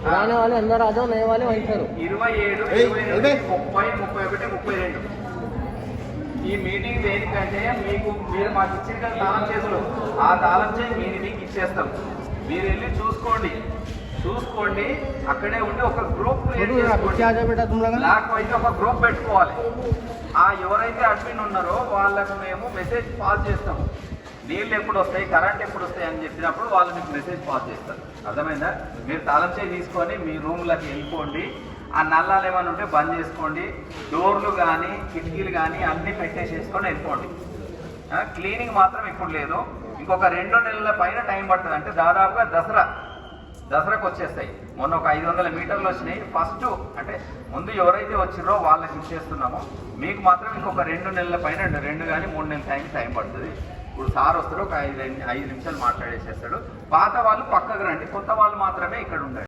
पुराने वाले अंदर आ जाओ, नए वाले वहीं करो। 27, 28, 30, 31, 32 ఈ మీటింగ్ దేనికంటే మీకు మీరు మాకు ఇచ్చిన కదా తాళం చేతులు, ఆ తాళం చేయి మీకు ఇచ్చేస్తాం. మీరు వెళ్ళి చూసుకోండి. అక్కడే ఉండి ఒక గ్రూప్ క్రియేట్ చేసుకోండి. లేకపోతే ఒక గ్రూప్ పెట్టుకోవాలి. ఆ ఎవరైతే అడ్మిన్ ఉన్నారో వాళ్ళకు మేము మెసేజ్ పాస్ చేస్తాము. నీళ్ళు ఎప్పుడు వస్తాయి, కరెంట్ ఎప్పుడు వస్తాయి అని చెప్పినప్పుడు వాళ్ళు మీకు మెసేజ్ పాస్ చేస్తారు. అర్థమైందా? మీరు తాళం చేయి తీసుకొని మీ రూమ్లోకి వెళ్ళిపోండి. ఆ నల్లాలు ఏమైనా ఉంటే బంద్ చేసుకోండి. డోర్లు కానీ కిటికీలు కానీ అన్నీ పెట్టేసేసుకొని వెళ్ళిపోండి. క్లీనింగ్ మాత్రం ఇప్పుడు లేదు. ఇంకొక 2 నెలల పైన టైం పడుతుంది. అంటే దాదాపుగా దసరాకు వచ్చేస్తాయి. మొన్న ఒక 500 మీటర్లు వచ్చినాయి. ఫస్ట్ అంటే ముందు ఎవరైతే వచ్చిరో వాళ్ళకి ఇచ్చేస్తున్నామో, మీకు మాత్రం ఇంకొక 2 నెలల పైన 2 కానీ 3 నెలల టైం పడుతుంది. ఇప్పుడు సార్ వస్తారు, ఒక 5 నిమిషాలు మాట్లాడేసేస్తాడు. పాత వాళ్ళు పక్కకు రండి, కొత్త వాళ్ళు మాత్రమే ఇక్కడ ఉండండి.